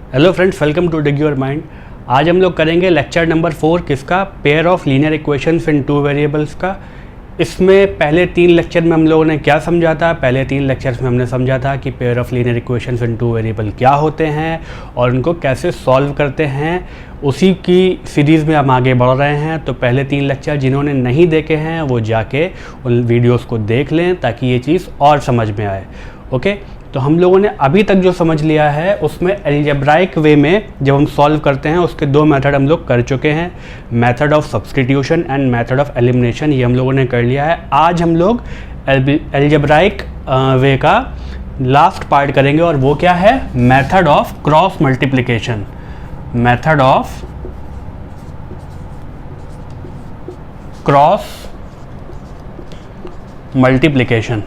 Hello friends, welcome to dig your mind. आज हम लोग करेंगे लेक्चर नंबर 4 किसका, pair of linear equations in two variables का। इसमें पहले 3 लेक्चर में हम लोगों ने क्या समझा था? पहले 3 लेक्चर्स में हमने समझा था कि pair of linear equations in two variable क्या होते हैं और उनको कैसे सॉल्व करते हैं। उसी की सीरीज़ में हम आगे बढ़ रहे हैं। तो पहले 3 लेक्चर जिन्होंने नहीं देखे हैं वो जाके उन वीडियोस को देख लें ताकि ये चीज़ और समझ में आए। ओके, तो हम लोगों ने अभी तक जो समझ लिया है उसमें अलजेब्राइक वे में जब हम सॉल्व करते हैं उसके 2 मेथड हम लोग कर चुके हैं, method of substitution and method of elimination. ये हम लोगों ने कर लिया है। आज हम लोग अलजेब्राइक वे का लास्ट पार्ट करेंगे और वो क्या है? Method of cross multiplication. Method of cross multiplication.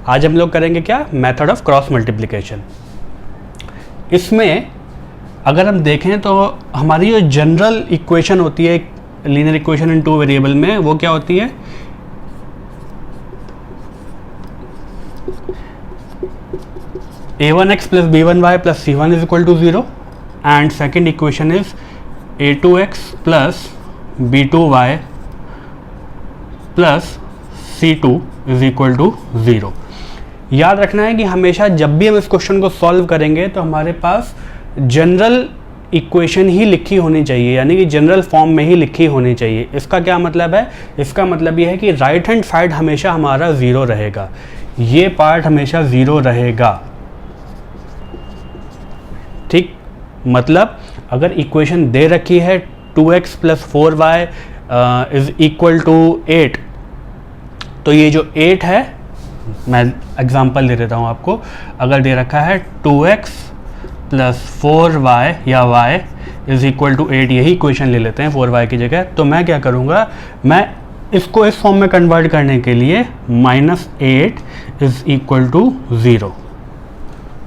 आज हम लोग करेंगे क्या? Method of cross multiplication. इसमें अगर हम देखें तो हमारी जो जनरल इक्वेशन होती है linear equation in two variable में, वो क्या होती है? a1x plus b1y plus c1 is equal to 0 and second equation is a2x plus b2y plus c2 is equal to 0। याद रखना है कि हमेशा जब भी हम इस क्वेश्चन को सॉल्व करेंगे तो हमारे पास जनरल इक्वेशन ही लिखी होनी चाहिए, यानी कि जनरल फॉर्म में ही लिखी होनी चाहिए। इसका क्या मतलब है? इसका मतलब ये है कि राइट हैंड साइड हमेशा हमारा 0 रहेगा, ये पार्ट हमेशा 0 रहेगा। ठीक, मतलब अगर इक्वेशन दे रखी है 2x plus 4y is equal to 8, तो ये जो 8 है, मैं एग्जांपल दे देता हूँ आपको। अगर दे रखा है 2x प्लस 4y या y इज इक्वल टू 8, यही इक्वेशन ले लेते हैं 4y की जगह, तो मैं क्या करूँगा? मैं इसको इस फॉर्म में कन्वर्ट करने के लिए -8 इज इक्वल टू 0।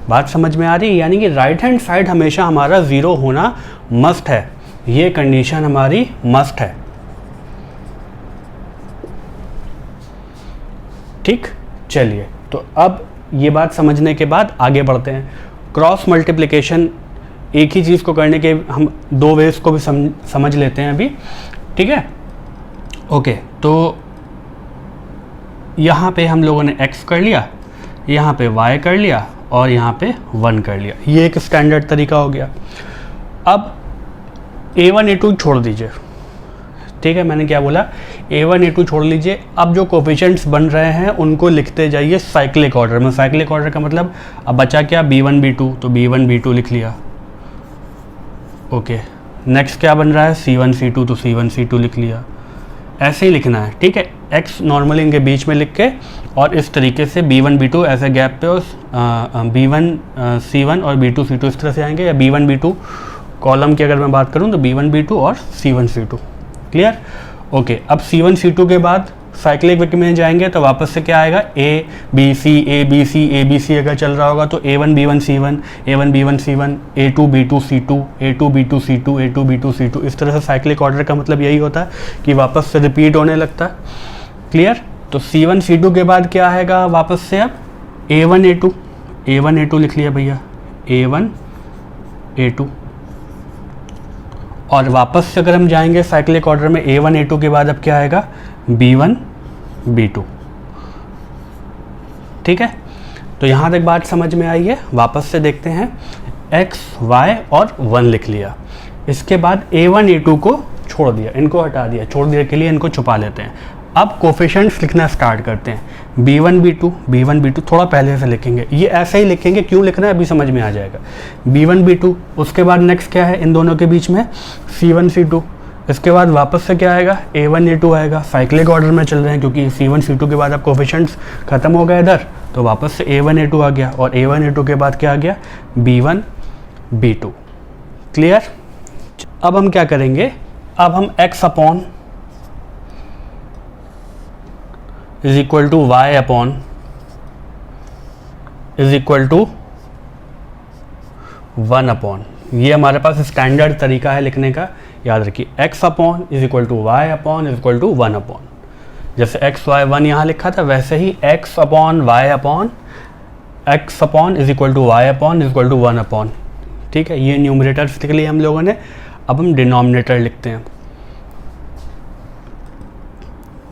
बात समझ में आ रही है? यानी कि राइट हैंड साइड हमेशा हमारा 0 होना मस्ट है, ये कंडीशन हमारी मस्ट है। ठीक, चलिए, तो अब ये बात समझने के बाद आगे बढ़ते हैं। क्रॉस मल्टीप्लिकेशन, एक ही चीज़ को करने के हम 2 वेज को भी समझ लेते हैं अभी। ठीक है, ओके। तो यहाँ पे हम लोगों ने x कर लिया, यहाँ पे y कर लिया और यहाँ पे 1 कर लिया। ये एक स्टैंडर्ड तरीका हो गया। अब a1 a2 छोड़ दीजिए। ठीक है, मैंने क्या बोला? a1 a2 छोड़ लीजिए। अब जो कोफिशिएंट्स बन रहे हैं उनको लिखते जाइए साइक्लिक ऑर्डर में। साइक्लिक ऑर्डर का मतलब अब बचा क्या? b1 b2, तो b1 b2 लिख लिया। ओके, नेक्स्ट क्या बन रहा है? c1 c2, तो c1 c2 लिख लिया। ऐसे ही लिखना है। ठीक है, x नॉर्मली इनके बीच में लिख के और इस तरीके से b1 b2 ऐसे गैप पे और b1 c1 और b2 c2 इस तरह से आएंगे। या b1 b2 कॉलम की अगर मैं बात करूँ तो b1 b2 और c1 c2। क्लियर? ओके, अब c1 c2 के बाद साइक्लिक विक में जाएंगे तो वापस से क्या आएगा? a b c a b c a b c अगर चल रहा होगा तो a1 b1 c1, a1 b1 c1, a2 b2 c2, a2 b2 c2, a2 b2 c2। इस तरह से साइक्लिक ऑर्डर का मतलब यही होता है कि वापस से रिपीट होने लगता है। क्लियर? तो c1 c2 के बाद क्या आएगा वापस से? अब a1 a2 लिख लिया भैया, a1 a2। और वापस से अगर हम जाएंगे साइक्लिक ऑर्डर में a1 a2 के बाद अब क्या आएगा? b1 b2। ठीक है, तो यहाँ तक बात समझ में आई है। वापस से देखते हैं, x y और 1 लिख लिया। इसके बाद a1 a2 को छोड़ दिया, इनको हटा दिया, छोड़ दिया के लिए इनको छुपा लेते हैं। अब कोफिशिएंट्स लिखना स्टार्ट करते हैं। b1 b2 थोड़ा पहले से लिखेंगे, ये ऐसे ही लिखेंगे। क्यों लिखना है अभी समझ में आ जाएगा। b1 b2, उसके बाद नेक्स्ट क्या है इन दोनों के बीच में? c1 c2। इसके बाद वापस से क्या आएगा? a1 a2 आएगा। साइक्लिक ऑर्डर में चल रहे हैं क्योंकि c1 c2 के बाद अब कोफिशिएंट्स खत्म हो गए इधर, तो वापस से a1 a2 आ गया और a1 a2 के बाद क्या आ गया? b1 b2। क्लियर? अब हम क्या करेंगे? अब हम x upon is equal to Y upon is equal to 1 upon ये हमारे पास स्टैंडर्ड तरीका है लिखने का, याद रखिए x upon is equal to Y upon is equal to 1 upon, जैसे x y 1 यहाँ लिखा था वैसे ही x upon y upon x upon is equal to Y upon is equal to 1 upon. ठीक है, ये न्यूमरेटर्स लिख लिए हम लोगों ने। अब हम डिनोमिनेटर लिखते हैं।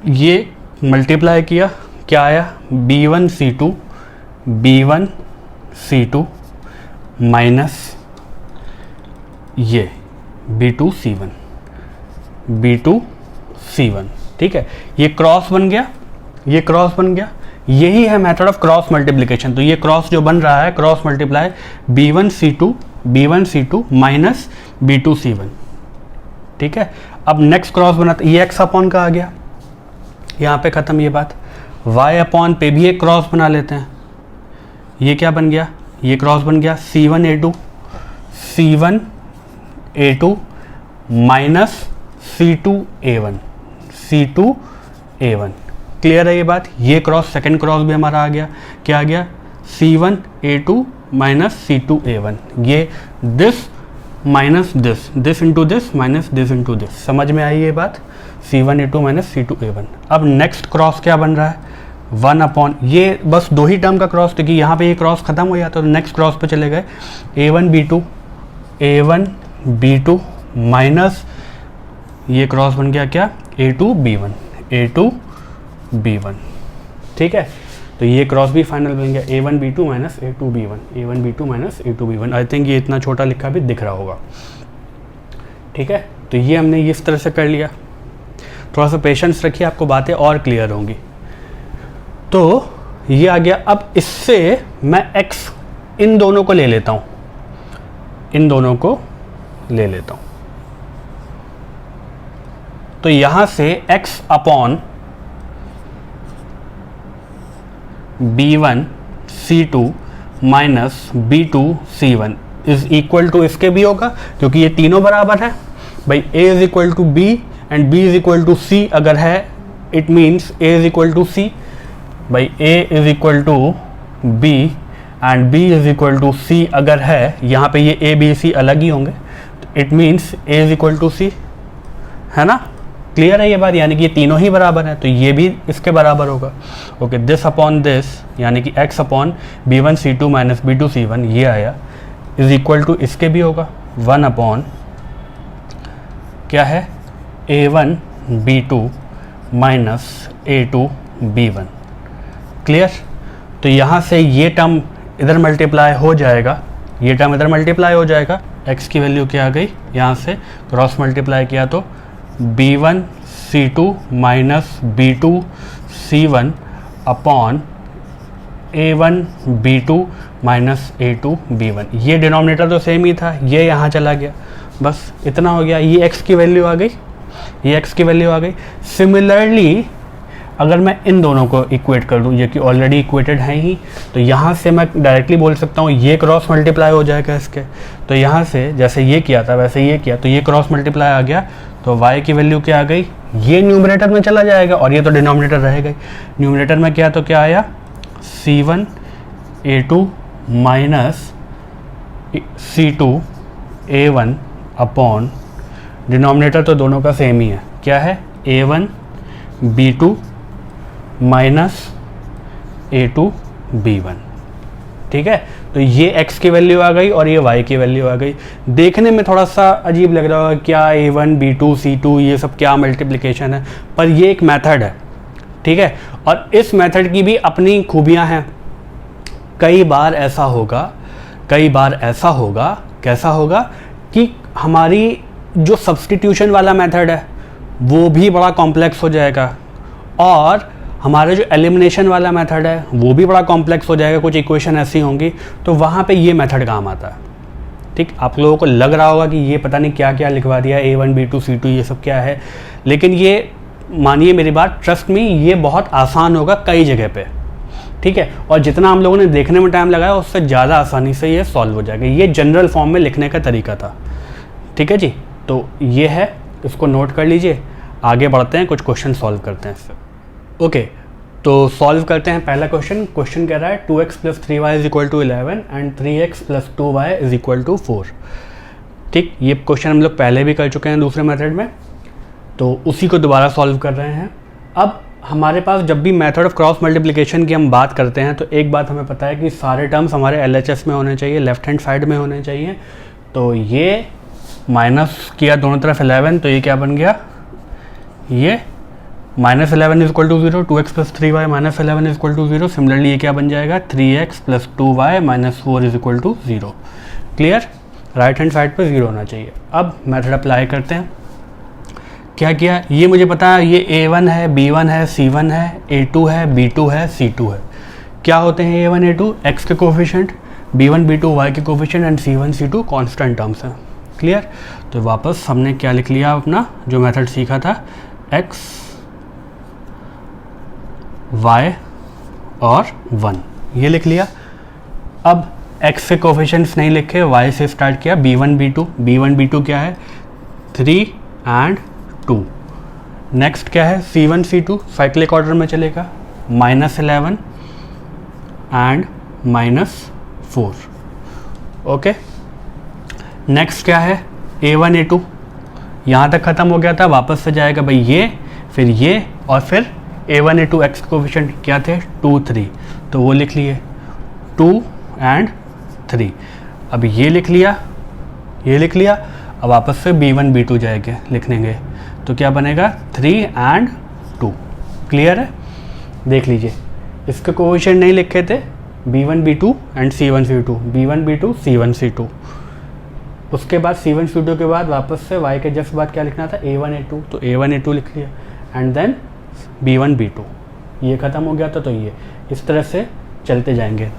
ये मल्टीप्लाई किया, क्या आया, b1 c2 माइनस ये b2 c1। ठीक है, ये क्रॉस बन गया, ये क्रॉस बन गया। यही है मेथड ऑफ क्रॉस मल्टीप्लिकेशन। तो ये क्रॉस जो बन रहा है, cross multiply b1 c2 minus b2 c1। ठीक है, अब नेक्स्ट क्रॉस बनाते, ये x अपॉन का आ गया, यहाँ पे ख़त्म ये बात। y अपॉन पे भी एक क्रॉस बना लेते हैं। ये क्या बन गया, ये क्रॉस बन गया c1a2 माइनस c2a1। क्लियर है ये बात। ये क्रॉस, सेकंड क्रॉस भी हमारा आ गया, क्या आ गया, c1a2 माइनस c2a1। ये this minus this into this minus this into this. समझ में आई ये बात, c1a2 माइनस c2a1। अब नेक्स्ट क्रॉस क्या बन रहा है, 1 अपॉन, ये बस दो ही टर्म का क्रॉस, क्योंकि यहाँ पे ये क्रॉस खत्म हो जाता है। तो नेक्स्ट क्रॉस पे चले गए, a1 b2 माइनस ये क्रॉस बन गया क्या, a2 b1। ठीक है, तो ये क्रॉस भी फाइनल बन गया, a1 b2 minus a2 b1। I think ये इतना छोटा लिखा भी दिख रहा होगा। ठीक है, तो ये हमने इस तरह से कर लिया। थोड़ा सा पेशेंस रखिए, आपको बातें और क्लियर होंगी। तो ये आ गया। अब इससे मैं x इन दोनों को ले लेता हूँ, तो यहां से x upon b1 c2 minus b2 c1 is equal to, इसके भी होगा क्योंकि ये तीनों बराबर है भाई। a is equal to b and b is equal to c अगर है, it means a is equal to c भाई। a is equal to b and b is equal to c अगर है, यहाँ पे ये a b c अलग ही होंगे, it means a is equal to c, है ना। क्लियर है ये बात, यानी कि ये तीनों ही बराबर हैं, तो ये भी इसके बराबर होगा। ओके, दिस अपॉन दिस, यानी कि x upon b1 c2 minus b2 c1 ये आया, इज इक्वल टू इसके भी होगा 1 अपॉन क्या है, a1 b2 minus a2 b1। Clear. तो यहाँ से ये टर्म इधर मल्टीप्लाई हो जाएगा, ये टर्म इधर मल्टीप्लाई हो जाएगा। x की वैल्यू क्या आ गई, यहाँ से क्रॉस मल्टीप्लाई किया तो b1 c2 minus b2 c1 upon a1 b2 minus a2 b1। ये डिनोमिनेटर तो सेम ही था, ये यहाँ चला गया, बस इतना हो गया। ये x की वैल्यू आ गई, ये x की वैल्यू आ गई। सिमिलरली अगर मैं इन दोनों को इक्वेट कर दूँ, ये कि ऑलरेडी इक्वेटेड हैं ही, तो यहाँ से मैं डायरेक्टली बोल सकता हूँ ये क्रॉस मल्टीप्लाई हो जाएगा इसके। तो यहाँ से जैसे ये किया था वैसे ये किया, तो ये क्रॉस मल्टीप्लाई आ गया, तो y की वैल्यू क्या आ गई, ये न्यूमरेटर में चला जाएगा और ये तो डिनोमिनेटर रहेगा। न्यूमरेटर में क्या, तो क्या आया, c1a2 minus c2a1 upon, denominator तो दोनों का सेम ही है, क्या है, a1 b2 minus a2 b1। ठीक है, तो ये x की वैल्यू आ गई और ये y की वैल्यू आ गई। देखने में थोड़ा सा अजीब लग रहा होगा, क्या a1 b2 c2 ये सब क्या मल्टीप्लिकेशन है, पर ये एक मेथड है। ठीक है, और इस मेथड की भी अपनी खूबियां हैं। कई बार ऐसा होगा, कैसा होगा कि हमारी जो सब्स्टिट्यूशन वाला मेथड है वो भी बड़ा कॉम्प्लेक्स हो जाएगा, और हमारा जो एलिमिनेशन वाला मेथड है वो भी बड़ा कॉम्प्लेक्स हो जाएगा। कुछ इक्वेशन ऐसी होंगी तो वहाँ पे ये मेथड काम आता है। ठीक, आप लोगों को लग रहा होगा कि ये पता नहीं क्या क्या लिखवा दिया, a1 b2 c2 ये सब क्या है, लेकिन ये मानिए मेरी बात, ट्रस्ट मी, ये बहुत आसान होगा कई जगह पे। ठीक है, और जितना हम लोगों ने देखने में टाइम लगाया उससे ज़्यादा आसानी से ये सॉल्व हो जाएगा। ये जनरल फॉर्म में लिखने का तरीका था। ठीक है जी, तो ये है, इसको नोट कर लीजिए। आगे बढ़ते हैं, कुछ क्वेश्चन सॉल्व करते हैं इससे। ओके, तो सॉल्व करते हैं पहला क्वेश्चन। क्वेश्चन कह रहा है 2x + 3y = 11 and 3x + 2y = 4। ठीक, ये क्वेश्चन हम लोग पहले भी कर चुके हैं दूसरे मेथड में, तो उसी को दोबारा सॉल्व कर रहे हैं। अब हमारे पास जब भी मेथड ऑफ क्रॉस मल्टीप्लिकेशन की हम बात करते हैं तो एक बात हमें पता है कि सारे टर्म्स हमारे LHS में होने चाहिए, लेफ्ट हैंड साइड में होने चाहिए। तो ये माइनस किया दोनों तरफ 11, तो ये क्या बन गया, ये -11 is equal to 0, 2x plus 3y minus 11 is equal to 0। Similarly ये क्या बन जाएगा, 3x plus 2y minus 4 is equal to 0। Clear, right hand side पे 0 होना चाहिए। अब मेथड अप्लाई करते हैं। क्या किया, ये मुझे पता है ये A1 है, B1 है, C1 है, A2 है, B2 है, C2 है। क्या होते हैं A1 A2, x के कोफिशिएंट, B1 B2 y के coefficient and C1 C2 constant terms हैं। क्लियर, तो वापस हमने क्या लिख लिया, अपना जो मेथड सीखा था, x y और 1 ये लिख लिया। अब x के कोफिशिएंट्स नहीं लिखे, y से स्टार्ट किया, B1 B2 क्या है, 3 एंड 2। नेक्स्ट क्या है, C1 C2 साइक्लिक ऑर्डर में चलेगा, -11 एंड -4। ओके, नेक्स्ट क्या है, A1 A2 यहाँ तक ख़त्म हो गया था, वापस से जाएगा भाई ये, फिर ये, और फिर A1 A2 x कोफिशिएंट क्या थे, 2 3, तो वो लिख लिए 2 एंड 3। अब ये लिख लिया, ये लिख लिया। अब वापस से B1 B2 जाएंगे लिखनेंगे, तो क्या बनेगा, 3 एंड 2। क्लियर है, देख लीजिए, इसके कोफिशिएंट नहीं लिखे थे, B1 B2 and C1 C2, B1 B2 C1 C2। उसके बाद C1 C2 के बाद वापस से y के जस्ट बाद क्या लिखना था, A1 A2, तो A1 A2 लिख लिया एंड देन B1 B2। ये ख़त्म हो गया था, तो ये इस तरह से चलते जाएंगे।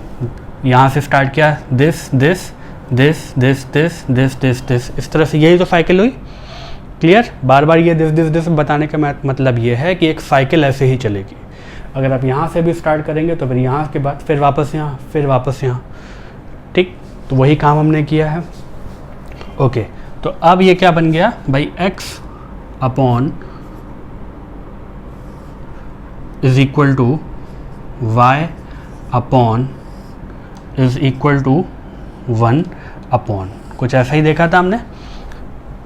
यहाँ से स्टार्ट किया, this this this this this this this this, इस तरह से, यही तो साइकिल हुई। क्लियर, बार बार ये दिस दिस दिस बताने का मतलब ये है कि एक साइकिल ऐसे ही चलेगी। अगर आप यहाँ से भी स्टार्ट करेंगे तो फिर यहाँ के बाद फिर वापस यहाँ, फिर वापस यहाँ। ठीक, तो वही काम हमने किया है। ओके, तो अब ये क्या बन गया भाई, x upon is equal to y upon is equal to 1 upon, कुछ ऐसा ही देखा था हमने।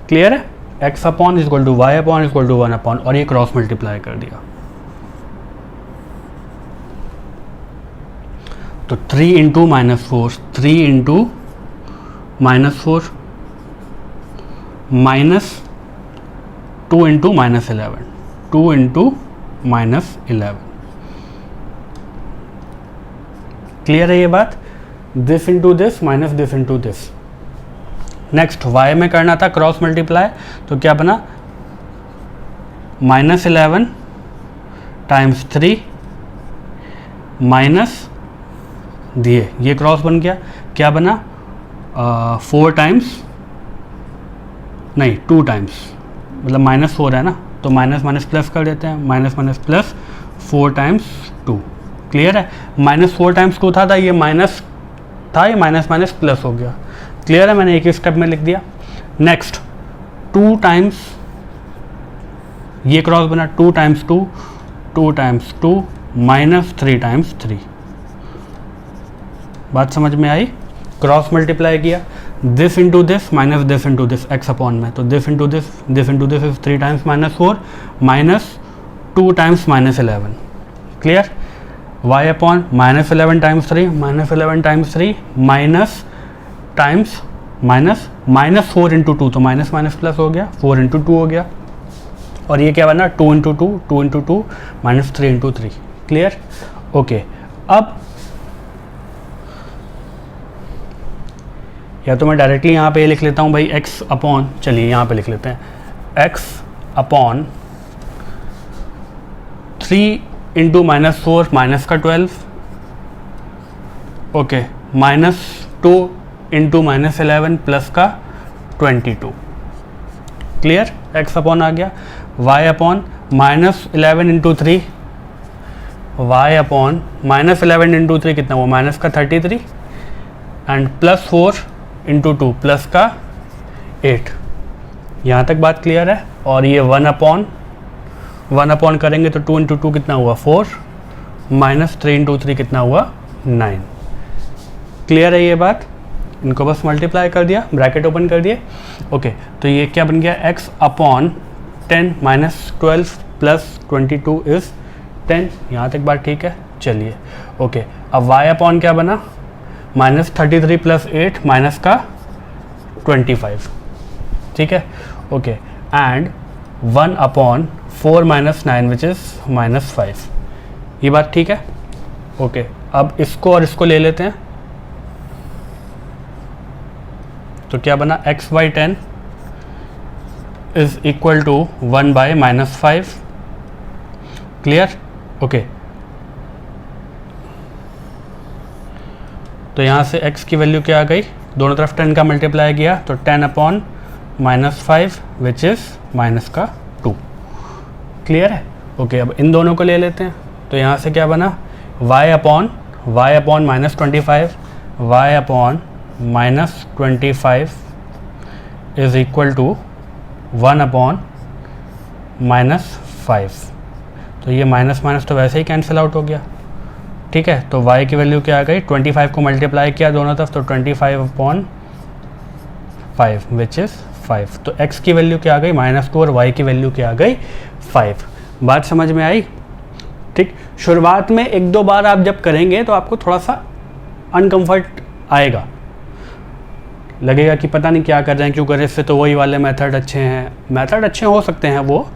क्लियर है, x upon is equal to y upon is equal to 1 upon, और ये क्रॉस मल्टीप्लाई कर दिया। तो 3 into -4, 3 into -4 minus 2 into -11, 2 into -11। Clear है ये बात, this into this minus this into this. Next y में करना था क्रॉस मल्टीप्लाई, तो क्या बना, -11 टाइम्स 3 माइनस दिए, ये क्रॉस बन गया, क्या बना, 4 टाइम्स नहीं 2 टाइम्स, मतलब -4 है ना, तो माइनस माइनस प्लस कर देते हैं, minus minus plus 4 times 2। Clear है, -4 टाइम्स 2 था, ये माइनस था, ये माइनस माइनस प्लस हो गया। क्लियर है, मैंने एक ही स्टेप में लिख दिया। नेक्स्ट 2 टाइम्स, ये क्रॉस बना, 2 टाइम्स 2, 2 टाइम्स 2 माइनस 3 टाइम्स 3। बात समझ में आई, क्रॉस मल्टीप्लाई किया, this into this minus this into this x upon में, तो this into this is 3 times -4 minus 2 times -11। Clear, y upon -11 times 3 -11 times 3 minus times minus -4 into 2, तो minus minus plus हो गया, 4 into 2 हो गया, और ये क्या बना, 2 into 2, 2 into 2 minus 3 into 3। Clear, okay. अब या तो मैं डायरेक्टली यहाँ पे लिख लेता हूँ भाई x अपॉन, चलिए यहाँ पे लिख लेते हैं, x अपॉन 3 इंटू -4 माइनस का 12, ओके, -2 इंटू -11 प्लस का 22। क्लियर, x अपॉन आ गया, y upon -11 into 3, y upon -11 into 3 कितना हुआ, माइनस का 33 एंड +4 इंटू 2 प्लस का 8। यहाँ तक बात क्लियर है। और ये 1 अपॉन करेंगे तो 2 इंटू 2 कितना हुआ 4 माइनस 3 इंटू 3 कितना हुआ 9। क्लियर है ये बात। इनको बस मल्टीप्लाई कर दिया, ब्रैकेट ओपन कर दिए। ओके, तो ये क्या बन गया, x upon 10 minus 12 plus 22 is 10। यहाँ तक बात ठीक है। चलिए ओके, अब y अपॉन क्या बना, माइनस 33 प्लस 8 माइनस का 25, ठीक है। Okay, and 1 upon 4 minus 9 which is minus 5। ये बात ठीक है। ओके, अब इसको और इसको ले लेते हैं, तो क्या बना, x by 10 is equal to 1 by minus 5। Clear. Okay, तो यहाँ से x की वैल्यू क्या आ गई, दोनों तरफ 10 का मल्टीप्लाई किया तो 10 upon minus 5 which is minus का 2। क्लियर है। ओके, अब इन दोनों को ले लेते हैं, तो यहाँ से क्या बना, y upon minus 25, y upon minus 25 is equal to 1 upon minus 5। तो ये माइनस माइनस तो वैसे ही कैंसिल आउट हो गया, ठीक है। तो y की वैल्यू क्या आ गई, 25 को मल्टीप्लाई किया दोनों तरफ तो 25 अपॉन 5 विच इज़ 5। तो x की वैल्यू क्या आ गई, -2, और y की वैल्यू क्या आ गई, 5। बात समझ में आई। ठीक, शुरुआत में 1-2 बार आप जब करेंगे तो आपको थोड़ा सा अनकम्फर्ट आएगा, लगेगा कि पता नहीं क्या कर रहे हैं, क्यों कर रहे हैं, इससे तो वही वाले मेथड अच्छे हैं। मेथड अच्छे हो सकते हैं वो,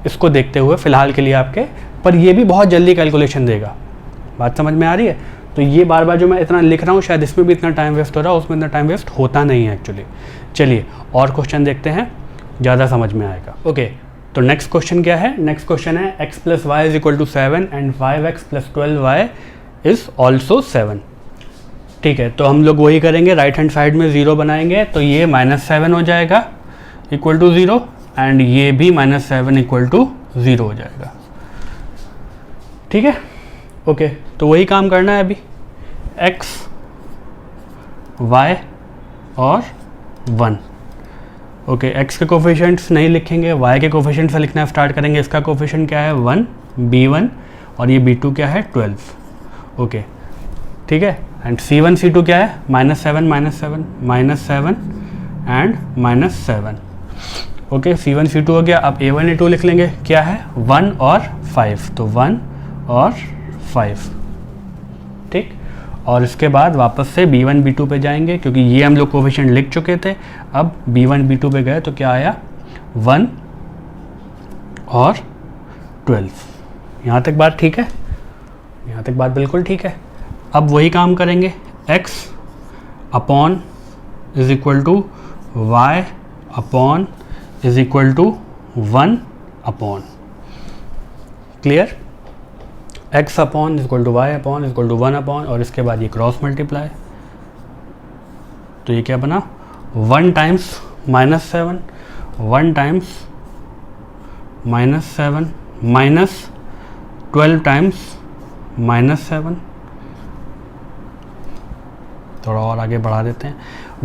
इसको देखते हुए फ़िलहाल के लिए आपके, पर ये भी बहुत जल्दी कैलकुलेशन देगा। बात समझ में आ रही है। तो ये बार बार जो मैं इतना लिख रहा हूँ, शायद इसमें भी इतना टाइम वेस्ट हो रहा है, उसमें इतना टाइम वेस्ट होता नहीं है एक्चुअली। चलिए और क्वेश्चन देखते हैं, ज़्यादा समझ में आएगा। ओके, तो नेक्स्ट क्वेश्चन क्या है, नेक्स्ट क्वेश्चन है x plus y is equal to 7 and 5x plus 12y is also 7। ठीक है, तो हम लोग वही करेंगे, राइट हैंड साइड में 0 बनाएंगे, तो ये -7 हो जाएगा इक्वल टू 0, एंड ये भी -7 इक्वल टू 0 हो जाएगा। ठीक है। ओके, तो वही काम करना है अभी, x, y और 1। ओके, x के कोफिशिएंट्स नहीं लिखेंगे, y के कोफिशिएंट से लिखना स्टार्ट करेंगे। इसका कोफिशिएंट क्या है, 1, b1, और ये b2 क्या है, 12। ओके, ठीक है। एंड c1 c2 क्या है, -7 -7 एंड -7। ओके, c1 c2 हो गया। अब a1 a2 लिख लेंगे, क्या है, 1 और 5, तो 1 और 5। ठीक, और इसके बाद वापस से b1 b2 पे जाएंगे, क्योंकि ये हम लोग कोफिशिएंट लिख चुके थे। अब b1 b2 पे गए तो क्या आया, 1 और 12। यहाँ तक बात ठीक है, यहाँ तक बात बिल्कुल ठीक है। अब वही काम करेंगे, x upon is equal to y upon is equal to 1 upon. Clear. x upon is equal to y upon is equal to 1 upon, और इसके बाद ये क्रॉस मल्टीप्लाई, तो ये क्या बना, 1 टाइम्स -7, 1 टाइम्स -7 माइनस 12 टाइम्स -7। थोड़ा और आगे बढ़ा देते हैं,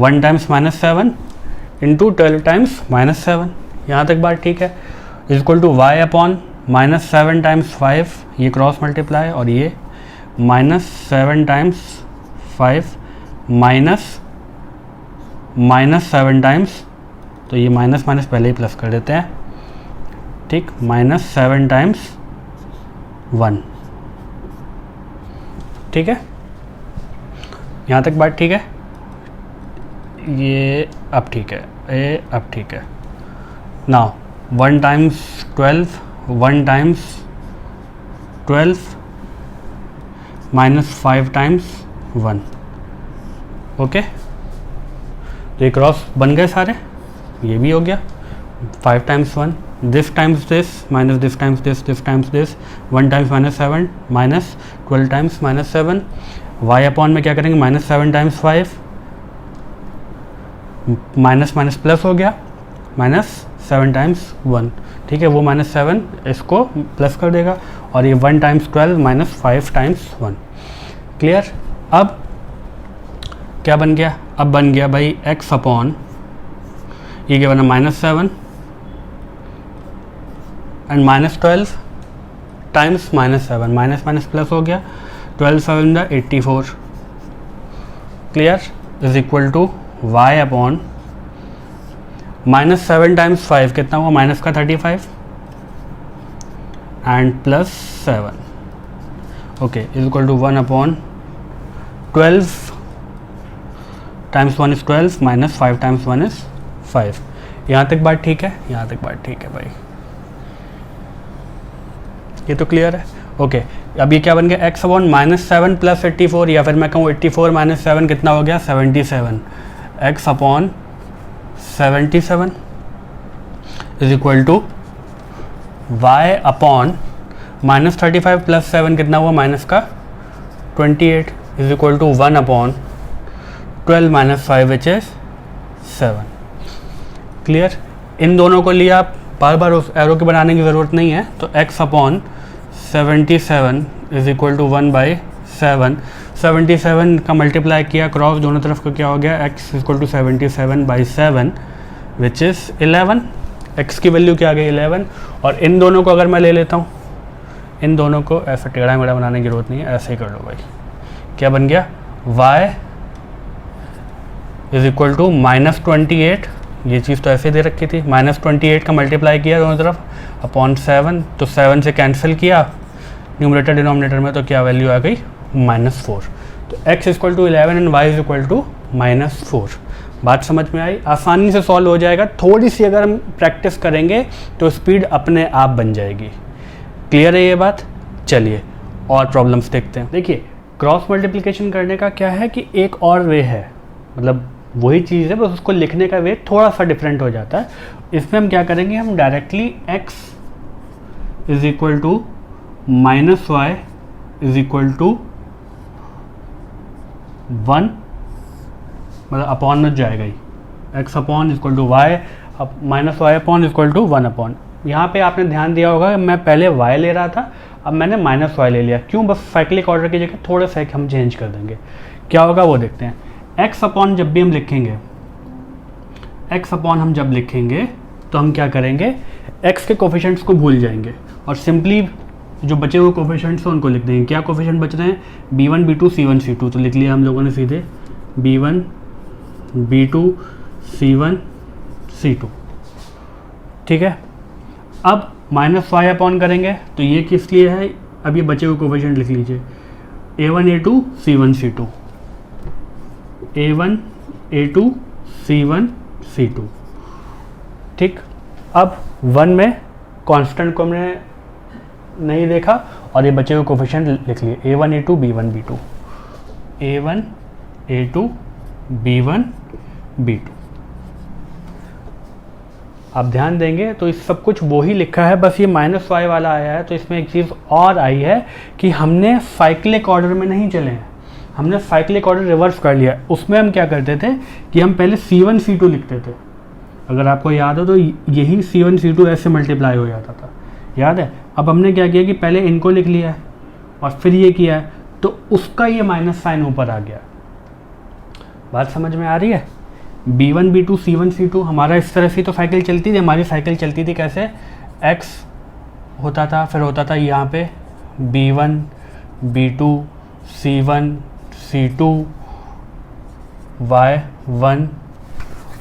1 टाइम्स -7 इंटू 12 टाइम्स -7। यहाँ तक बात ठीक है। Is equal to y upon -7 times 5, ये क्रॉस मल्टीप्लाई, और ये -7 टाइम्स 5 -7 टाइम्स, तो ये माइनस माइनस पहले ही प्लस कर देते हैं। ठीक, -7 टाइम्स 1। ठीक है, यहाँ तक बात ठीक है। ये अब ठीक है, ये अब ठीक है। Now 1 times 12, 1 times 12 -5 times 1। Okay, तो ये क्रॉस बन गए सारे, ये भी हो गया। 5 times 1, this times this minus this times this times this, 1 times -7 minus 12 times -7। y upon में क्या करेंगे, -7 टाइम्स 5, माइनस माइनस प्लस हो गया, -7 टाइम्स 1। ठीक है, वो -7 इसको प्लस कर देगा, और ये 1 टाइम्स 12 -5 टाइम्स 1। क्लियर। अब क्या बन गया, अब बन गया भाई x अपॉन, ये क्या बना, -7 and -12 times -7, minus minus plus हो गया, 12 7 84। Clear. Is equal to Y upon -7 times 5 कितना हुआ, माइनस का 35 and +7 okay is equal to 1 upon 12 times 1 is 12 -5 times 1 is 5। यहाँ तक बात ठीक है, यहाँ तक बात ठीक है भाई, ये तो क्लियर है। ओके अब ये क्या बन गया, x अपॉन -7 + 84, या फिर मैं कहूँ 84 - 7 कितना हो गया 77, x upon 77 is equal to y upon -35 + 7 कितना हुआ, माइनस का 28 is equal to 1 upon 12 - 5 which is 7। Clear, इन दोनों को लिए आप बार बार उस एरो के बनाने की ज़रूरत नहीं है। तो x upon 77 is equal to 1/7, 77 का मल्टीप्लाई किया क्रॉस दोनों तरफ का क्या हो गया, x equal to 77/7 which is 11। x की वैल्यू क्या आ गई 11। और इन दोनों को अगर मैं ले लेता हूँ, इन दोनों को ऐसा टेढ़ा मेढ़ा बनाने की जरूरत नहीं है, ऐसे ही कर लो भाई। क्या बन गया, y इज इक्वल टू -28, ये चीज़ तो ऐसे दे रखी थी, -28 का मल्टीप्लाई किया दोनों तरफ अपॉन 7, तो 7 से कैंसिल किया न्यूमरेटर डिनोमिनेटर में, तो क्या वैल्यू आ गई -4। तो x equal to 11 and y is equal to -4। बात समझ में आई, आसानी से सॉल्व हो जाएगा। थोड़ी सी अगर हम प्रैक्टिस करेंगे तो स्पीड अपने आप बन जाएगी। क्लियर है ये बात। चलिए और प्रॉब्लम्स देखते हैं। देखिए क्रॉस मल्टीप्लिकेशन करने का क्या है कि एक और वे है, मतलब वही चीज़ है, बस उसको लिखने का वे थोड़ा सा डिफरेंट हो जाता है। इसमें हम क्या करेंगे, हम directly x is equal to -y is equal to 1, मतलब अपॉन में जाएगा ही, x upon equal to y, -y upon equal to 1 upon. यहाँ पे आपने ध्यान दिया होगा मैं पहले y ले रहा था, अब मैंने -y ले लिया। क्यों, बस साइक्लिक ऑर्डर की जगह थोड़े से हम चेंज कर देंगे। क्या होगा वो देखते हैं। x अपॉन जब भी हम लिखेंगे, x अपॉन हम जब लिखेंगे तो हम क्या करेंगे, x के कोफिशिएंट्स को भूल जाएंगे और सिंपली जो बचे हुए कोफिशिएंट्स हैं उनको लिख देंगे। क्या कोफिशिएंट बच रहे हैं, b1 b2 c1 c2, तो लिख लिया हम लोगों ने सीधे b1 b2 c1 c2। ठीक है, अब -y अपॉन करेंगे तो ये किस लिए है, अब ये बचे हुए कोफिशिएंट लिख लीजिए, a1 a2 c1 c2, a1 a2 c1 c2। ठीक, अब 1 में कांस्टेंट को हमने नहीं देखा और ये बचे हुए कोफिशिएंट लिख लिए, a1 a2 b1 b2, a1 a2 b1 b2। आप ध्यान देंगे तो इस सब कुछ वो ही लिखा है, बस ये -y वाला आया है। तो इसमें एक चीज़ और आई है कि हमने साइक्लिक ऑर्डर में नहीं चले हैं, हमने साइक्लिक ऑर्डर रिवर्स कर लिया। उसमें हम क्या करते थे कि हम पहले c1 c2 लिखते थे, अगर आपको याद हो तो यही c1 c2 ऐसे मल्टीप्लाई हो जाता था, याद है। अब हमने क्या किया कि पहले इनको लिख लिया है और फिर ये किया है, तो उसका ये माइनस साइन ऊपर आ गया। बात समझ में आ रही है। b1 b2 c1 c2 हमारा इस तरह से तो साइकिल चलती थी, हमारी साइकिल चलती थी कैसे, x होता था, फिर होता था यहाँ पे b1 b2 c1 c2 y1,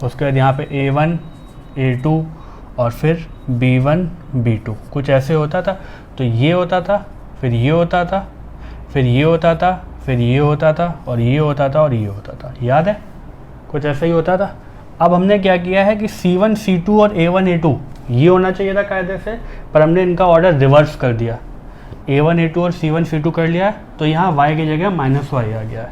उसके बाद यहाँ पे a1 a2 और फिर b1 b2, कुछ ऐसे होता था। तो ये होता था, फिर ये होता था, फिर ये होता था, फिर ये होता था, और ये होता था, और ये होता था, याद है, कुछ ऐसा ही होता था। अब हमने क्या किया है कि c1 c2 और a1 a2 ये होना चाहिए था कायदे से, पर हमने इनका ऑर्डर रिवर्स कर दिया, a1 a2 और c1 c2 कर लिया, तो यहाँ y की जगह -y आ गया है।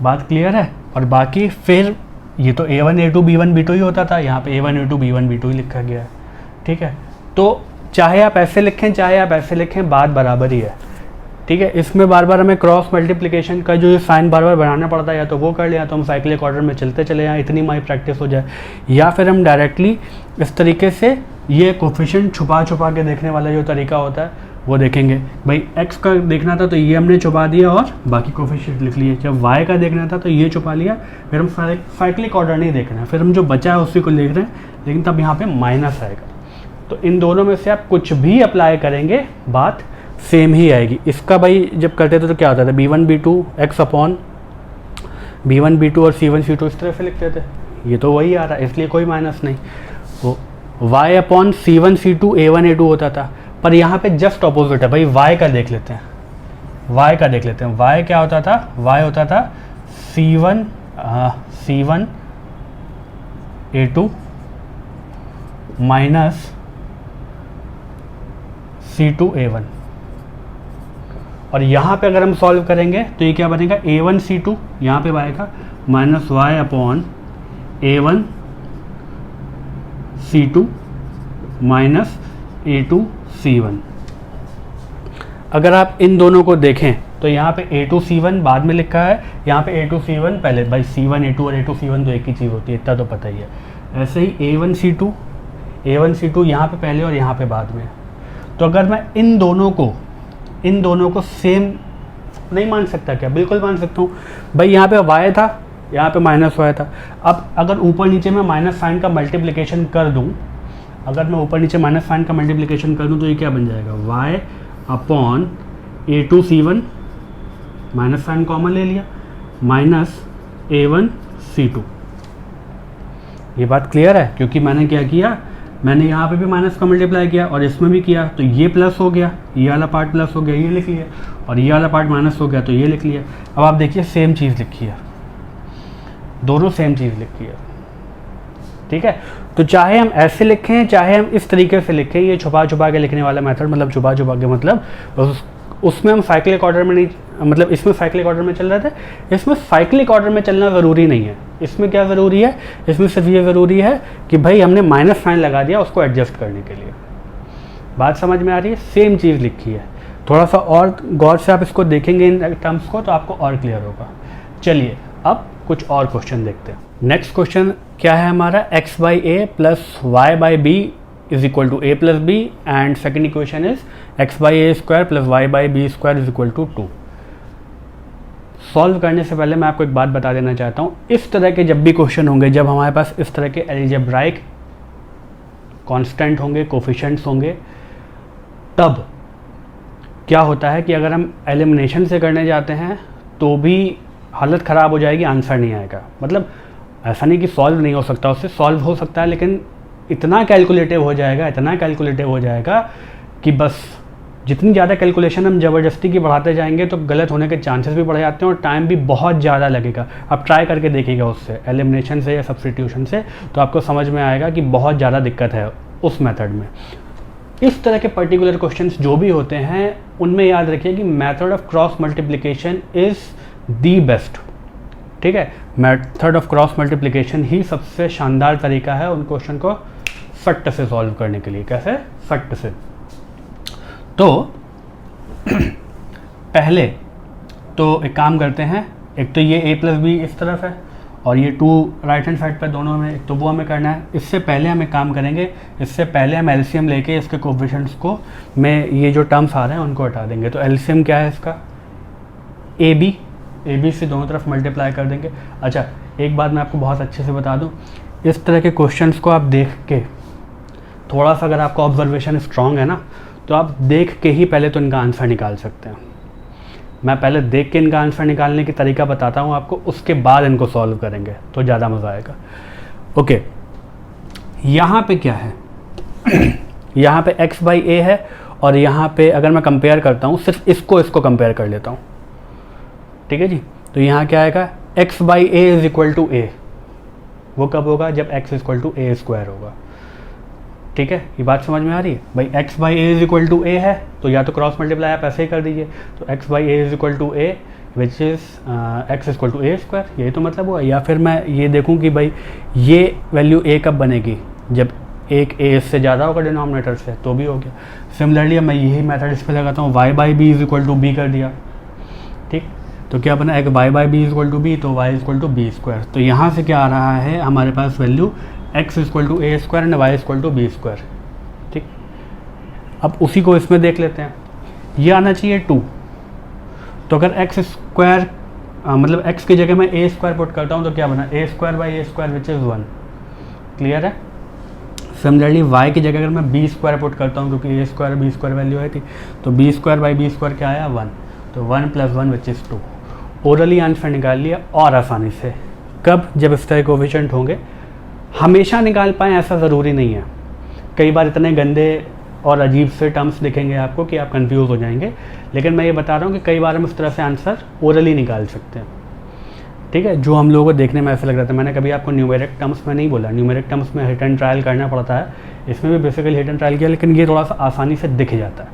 बात क्लियर है। और बाकी फिर ये तो a1 a2 b1 b2 ही होता था, यहाँ पे a1 a2 b1 b2 ही लिखा गया है। ठीक है, तो चाहे आप ऐसे लिखें चाहे आप ऐसे लिखें, बात बराबर ही है। ठीक है, इसमें बार बार हमें क्रॉस मल्टीप्लिकेशन का जो साइन बार बार बनाना पड़ता है, या तो वो कर लिया, तो हम साइक्लिक ऑर्डर में चलते चले जाएँ, इतनी हमारी प्रैक्टिस हो जाए, या फिर हम डायरेक्टली इस तरीके से ये कोफिशिएंट छुपा छुपा के देखने वाला जो तरीका होता है वो देखेंगे। भाई x का देखना था तो ये हमने छुपा दिया और बाकी कोफिशिएंट लिख लिए। जब y का देखना था तो ये छुपा लिया, फिर हम साइक्लिक ऑर्डर नहीं देख रहे हैं, फिर हम जो बचा है उसी को लिख रहे हैं, लेकिन तब यहाँ पे माइनस आएगा। तो इन दोनों में से आप कुछ भी अप्लाई करेंगे बात सेम ही आएगी। इसका भाई जब करते थे तो क्या होता था, b1 b2 x upon B1 B2 और C1 C2 इस तरह से लिखते थे, ये तो वही आ रहा है, इसलिए कोई माइनस नहीं। वो y upon C1 C2 A1 A2 होता था, पर यहाँ पे जस्ट ऑपोजिट है भाई। y का देख लेते हैं, y का देख लेते हैं। y क्या होता था? y होता था C1 A2 minus C2 A1। और यहाँ पे अगर हम सॉल्व करेंगे तो ये क्या बनेगा? A1 C2 यहाँ पे आएगा minus y upon A1 C2 minus A2 C1। अगर आप इन दोनों को देखें तो यहाँ पे A2 C1 बाद में लिखा है, यहाँ पे A2 C1 पहले। भाई C1 A2 और A2 C1 तो एक ही चीज़ होती है, इतना तो पता ही है। ऐसे ही A1 C2 यहाँ पे पहले और यहाँ पे बाद में। तो अगर मैं इन दोनों को सेम नहीं मान सकता क्या? बिल्कुल मान सकता हूँ भाई। यहाँ पे y था, यहाँ पे माइनस y था। अब अगर ऊपर नीचे मैं माइनस साइन का मल्टीप्लिकेशन कर दूँ, तो ये क्या बन जाएगा? y upon A2 C1 minus sign common ले लिया माइनस A1 C2। ये बात क्लियर है? क्योंकि मैंने क्या किया, मैंने यहाँ पे भी माइनस का मल्टीप्लाई किया और इसमें भी किया, तो ये प्लस हो गया, ये वाला पार्ट प्लस हो गया, ये लिख लिया, और ये वाला पार्ट माइनस हो गया तो ये लिख लिया। अब आप देखिए सेम चीज़ लिखी है, दोनों सेम चीज़ लिखी है, ठीक है। तो चाहे हम ऐसे लिखें चाहे हम इस तरीके से लिखें, ये छुपा छुपा के लिखने वाला मेथड, मतलब छुपा छुपा के मतलब उसमें हम साइक्लिक ऑर्डर में नहीं, मतलब इसमें साइक्लिक ऑर्डर में चल रहे थे, इसमें साइक्लिक ऑर्डर में चलना ज़रूरी नहीं है। इसमें क्या ज़रूरी है? इसमें सिर्फ ये ज़रूरी है कि भाई हमने माइनस साइन लगा दिया उसको एडजस्ट करने के लिए। बात समझ में आ रही है? सेम चीज़ लिखी है, थोड़ा सा और गौर से आप इसको देखेंगे इन टर्म्स को तो आपको और क्लियर होगा। चलिए अब कुछ और क्वेश्चन देखते हैं। नेक्स्ट क्वेश्चन क्या है हमारा? x by A plus Y by B is equal to A plus B, and second equation is x by A square plus Y by B square is equal to 2। Solve करने से पहले मैं आपको एक बात बता देना चाहता हूँ, इस तरह के जब भी क्वेश्चन होंगे, जब हमारे पास इस तरह के अलजेब्राइक कांस्टेंट होंगे, कोफिशिएंट्स होंगे, तब क्या होता है कि अगर हम एलिमिनेशन से करने जाते हैं तो भी हालत ख़राब हो जाएगी, आंसर नहीं आएगा। मतलब ऐसा नहीं कि सॉल्व नहीं हो सकता, उससे सॉल्व हो सकता है, लेकिन इतना कैलकुलेटिव हो जाएगा कि बस जितनी ज़्यादा कैलकुलेशन हम ज़बरदस्ती की बढ़ाते जाएंगे तो गलत होने के चांसेस भी बढ़ जाते हैं और टाइम भी बहुत ज़्यादा लगेगा। आप ट्राई करके देखिएगा उससे, एलिमिनेशन से या सब्स्टिट्यूशन से, तो आपको समझ में आएगा कि बहुत ज़्यादा दिक्कत है उस मेथड में। इस तरह के पर्टिकुलर क्वेश्चंस जो भी होते हैं उनमें याद रखिए कि method of cross multiplication is the best, ठीक है। मेथड ऑफ क्रॉस मल्टीप्लिकेशन ही सबसे शानदार तरीका है उन क्वेश्चन को फट से सॉल्व करने के लिए। कैसे? फट से। तो पहले तो एक काम करते हैं, एक तो ये a प्लस बी इस तरफ है और ये 2 राइट हैंड साइड पर दोनों में, एक तो वो हमें करना है। इससे पहले हम एक काम करेंगे, इससे पहले हम एलसीएम लेके इसके कोएफिशिएंट्स को, मैं ये जो टर्म्स आ रहे हैं उनको हटा देंगे। तो एलसीएम क्या है इसका? ए बी से दोनों तरफ मल्टीप्लाई कर देंगे। अच्छा, एक बात मैं आपको बहुत अच्छे से बता दूं, इस तरह के क्वेश्चंस को आप देख के थोड़ा सा, अगर आपका ऑब्जर्वेशन स्ट्रांग है ना, तो आप देख के ही पहले तो इनका आंसर निकाल सकते हैं। मैं पहले देख के इनका आंसर निकालने की तरीका बताता हूँ आपको, उसके बाद इनको सॉल्व करेंगे तो ज़्यादा मज़ा आएगा। ओके, यहाँ पे क्या है? यहाँ पे x बाई ए है और यहाँ पे अगर मैं कंपेयर करता हूँ, सिर्फ इसको कंपेयर कर लेता हूँ, ठीक है जी। तो यहाँ क्या आएगा? x by A is equal to a. वो कब होगा? जब x equal to A square होगा, ठीक है। ये बात समझ में आ रही है भाई? x by A is equal to a है तो या तो क्रॉस मल्टीप्लाई आप ऐसे ही कर दीजिए, तो x by A is equal to A which is x equal to A square, यही तो मतलब हुआ। या फिर मैं ये देखूँ कि भाई ये वैल्यू a कब बनेगी? जब एक a इससे ज़्यादा होगा डिनोमिनेटर से, तो भी हो गया। सिमिलरली मैं यही मेथड इस पर लगाता हूँ, y by B is equal to b कर दिया, ठीक। तो क्या बना? एक y by B is equal to b, तो y equal to B square. तो यहाँ से क्या आ रहा है हमारे पास value x equal to A square and y equal to B square, ठीक। अब उसी को इसमें देख लेते हैं, ये आना चाहिए 2। तो अगर x स्क्वायर मतलब x की जगह मैं a स्क्वायर पुट करता हूँ तो क्या बना? a square by A square which is 1, clear है। सिमिलरली y की जगह अगर मैं b स्क्वायर पुट करता हूँ, क्योंकि a square b square value आई थी, तो b square by B square क्या आया? 1। तो 1 plus 1 which is 2। Orally answer निकाल लिया और आसानी से। कब? जब इस तरह कोएफिशिएंट होंगे। हमेशा निकाल पाएँ ऐसा ज़रूरी नहीं है, कई बार इतने गंदे और अजीब से टर्म्स दिखेंगे आपको कि आप कंफ्यूज हो जाएंगे, लेकिन मैं ये बता रहा हूँ कि कई बार हम इस तरह से आंसर ओरली निकाल सकते हैं। ठीक है, जो हम लोगों को देखने में ऐसा लग रहा था। मैंने कभी आपको न्यूमेरिक टर्म्स में नहीं बोला, न्यूमेरिक टर्म्स में हिट एंड ट्रायल करना पड़ता है, इसमें भी बेसिकली हिट एंड ट्रायल किया, लेकिन ये थोड़ा सा आसानी से दिख जाता है।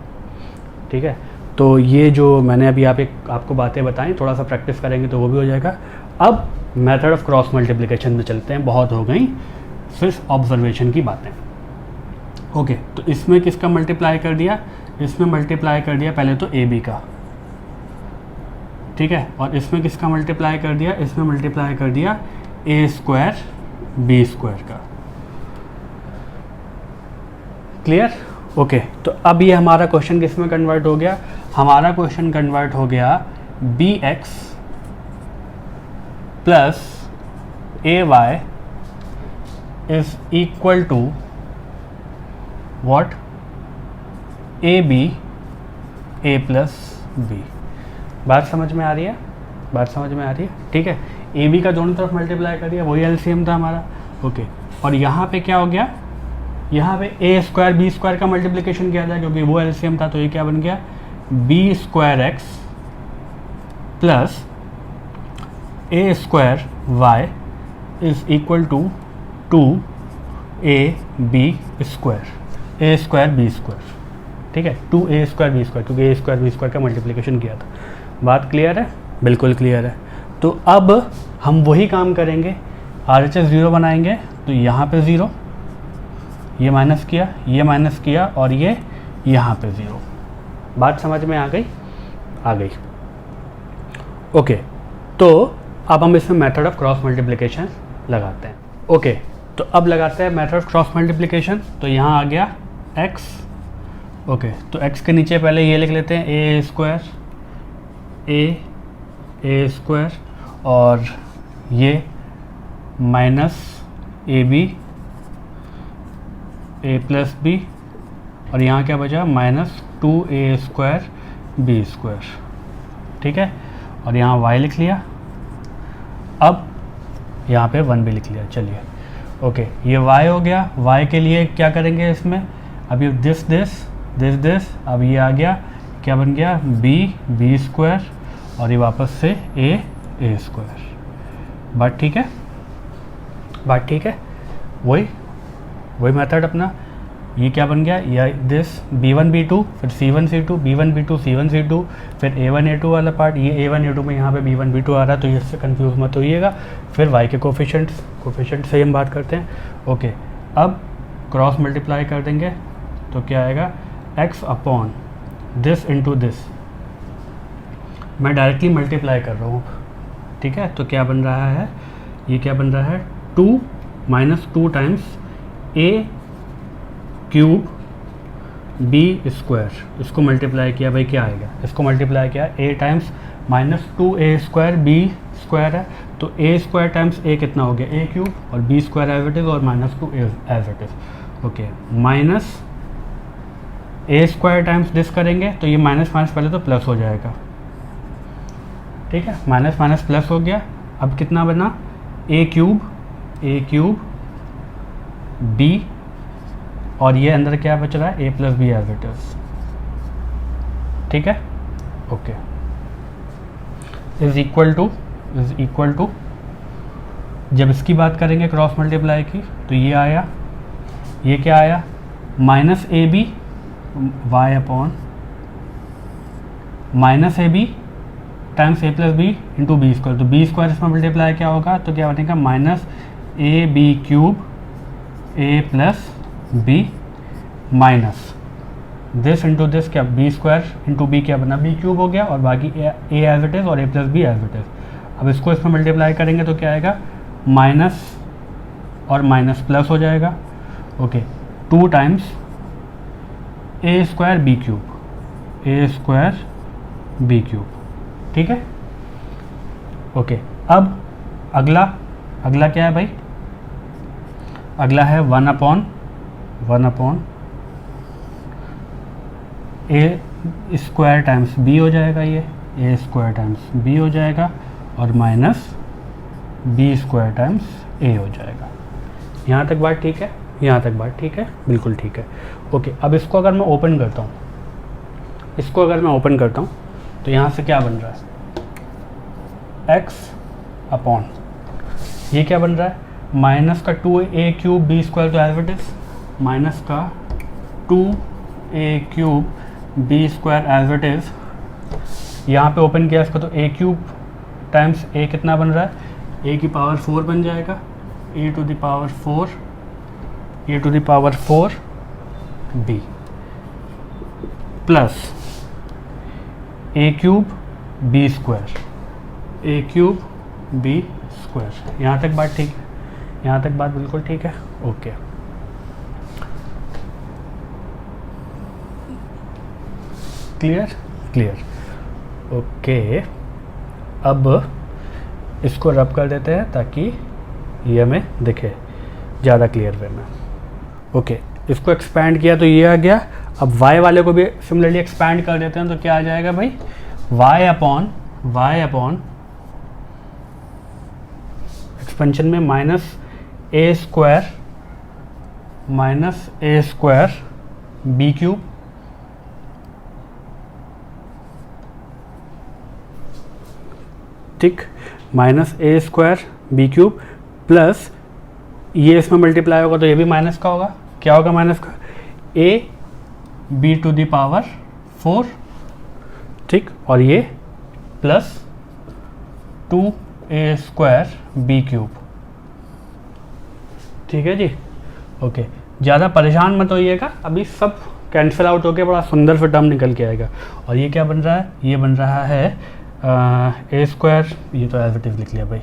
ठीक है, तो ये जो मैंने अभी आपको बातें बताई, थोड़ा सा प्रैक्टिस करेंगे तो वो भी हो जाएगा। अब मेथड ऑफ क्रॉस मल्टीप्लिकेशन में चलते हैं, बहुत हो गई सिर्फ ऑब्जर्वेशन की बातें। ओके, तो इसमें किसका मल्टीप्लाई कर दिया? इसमें मल्टीप्लाई कर दिया पहले तो ए बी का, ठीक है, और इसमें किसका मल्टीप्लाई कर दिया? इसमें मल्टीप्लाई कर दिया ए स्क्वायर बी स्क्वायर का। क्लियर? ओके, तो अब ये हमारा क्वेश्चन किस में कन्वर्ट हो गया? हमारा क्वेश्चन कन्वर्ट हो गया B X plus A Y is equal to what? A B A plus B. बात समझ में आ रही है? बात समझ में आ रही है? ठीक है, ए बी का दोनों तरफ मल्टीप्लाई कर दिया, वही एलसीएम था हमारा। ओके, और यहाँ पे क्या हो गया? यहाँ पे ए स्क्वायर बी स्क्वायर का मल्टीप्लिकेशन किया था क्योंकि वो एलसीएम था, तो ये क्या बन गया? B square X plus A square Y is equal to 2ab square, A square B square. ठीक है, 2a स्क्वायर बी स्क्वायर, क्योंकि ए स्क्वायर बी स्क्वायर का मल्टीप्लिकेशन किया था। बात क्लियर है? बिल्कुल क्लियर है। तो अब हम वही काम करेंगे, RHS 0 बनाएंगे, तो यहाँ पे 0, ये माइनस किया, ये माइनस किया, और ये यहाँ पे 0। बात समझ में आ गई? आ गई। ओके, तो अब हम इसमें मेथड ऑफ क्रॉस मल्टीप्लिकेशन लगाते हैं। ओके, तो अब लगाते हैं मेथड ऑफ क्रॉस मल्टीप्लिकेशन। तो यहाँ आ गया x। ओके, तो x के नीचे पहले ये लिख लेते हैं ए स्क्वायर ए स्क्वायर, और ये minus A B A plus B, और यहाँ क्या बचा? Minus 2a square B square. ठीक है, और यहाँ y लिख लिया। अब यहाँ पे 1 भी लिख लिया। चलिए, ओके, ये y हो गया। y के लिए क्या करेंगे इसमें? अभी दिस, अब ये आ गया, क्या बन गया? बी स्क्वायर, और ये वापस से ए स्क्वायर। बात ठीक है? बात ठीक है? वही मेथड अपना। ये क्या बन गया? या दिस b1 b2, फिर c1 c2, b1 b2 c1 c2, फिर a1 a2 वाला पार्ट, ये a1 a2 में यहाँ पे b1 b2 आ रहा है, तो ये इससे कंफ्यूज मत होइएगा। फिर y के कोफिशिएंट से हम बात करते हैं। ओके, अब क्रॉस मल्टीप्लाई कर देंगे, तो क्या आएगा? x upon this into this. मैं डायरेक्टली मल्टीप्लाई कर रहा हूँ, ठीक है, तो क्या बन रहा है? ये क्या बन रहा है? 2 minus 2 times a cube B square, इसको मल्टीप्लाई किया, भाई क्या आएगा? इसको मल्टीप्लाई किया a times minus 2a square B square है, तो a स्क्वायर टाइम्स a कितना हो गया? a क्यूब, और b square as it is, और minus 2 as it is. Okay, minus a square times this करेंगे, तो ये माइनस माइनस पहले तो प्लस हो जाएगा। ठीक है, माइनस माइनस प्लस हो गया। अब कितना बना? a क्यूब b, और ये अंदर क्या बच रहा है? a plus B as it is. ठीक है, ओके, इज इक्वल टू, जब इसकी बात करेंगे क्रॉस मल्टीप्लाई की, तो ये आया, ये क्या आया? Minus A B Y upon minus A B times A plus B into B square. तो बी स्क्वायर इसमें मल्टीप्लाई क्या होगा? तो क्या बनेगा? Minus A B cube A plus B minus this into this, क्या? बी स्क्वायर इंटू बी क्या बना? बी क्यूब हो गया, और बाकी ए एज इट इज़ और a plus B as it is. अब इसको इसमें मल्टीप्लाई करेंगे तो क्या आएगा? माइनस और माइनस प्लस हो जाएगा। ओके, 2 टाइम्स ए स्क्वायर बी क्यूब। ठीक है, ओके, अब अगला क्या है भाई? अगला है 1 upon A square times B हो जाएगा ये, ए स्क्वायर टाइम्स बी हो जाएगा और माइनस बी स्क्वायर टाइम्स ए हो जाएगा। यहाँ तक बात ठीक है? यहाँ तक बात ठीक है? बिल्कुल ठीक है। ओके, अब इसको अगर मैं ओपन करता हूँ, इसको अगर मैं ओपन करता हूँ तो यहाँ से क्या बन रहा है? x अपॉन ये क्या बन रहा है? माइनस का 2a क्यूब बी स्क्वायर तो एज इट इज, माइनस का 2a cube B square as it is. यहाँ पे ओपन किया इसको तो a क्यूब टाइम्स a कितना बन रहा है? a की पावर 4 बन जाएगा, a to the power 4 b plus a cube B square, a cube B square. यहाँ तक बात ठीक है? यहाँ तक बात बिल्कुल ठीक है। Okay, clear? क्लियर। ओके, अब इसको रब कर देते हैं ताकि ये हमें दिखे ज़्यादा क्लियर वे में। ओके, इसको एक्सपैंड किया तो ये आ गया। अब y वाले को भी सिमिलरली एक्सपैंड कर देते हैं तो क्या आ जाएगा भाई? y अपॉन एक्सपेंशन में माइनस ए स्क्वायर बी क्यूब ठीक, माइनस ए स्क्वायर बी क्यूब प्लस ये इसमें मल्टीप्लाई होगा तो ये भी माइनस का होगा। क्या होगा माइनस का? ए बी टू द पावर 4 ठीक, और ये plus 2a square B cube. ठीक है जी। ओके, ज़्यादा परेशान मत होइएगा, अभी सब कैंसिल आउट होके बड़ा सुंदर सा टर्म निकल के आएगा। और ये क्या बन रहा है? ये बन रहा है ए स्क्वायर, ये तो एज इट इज लिख लिया भाई।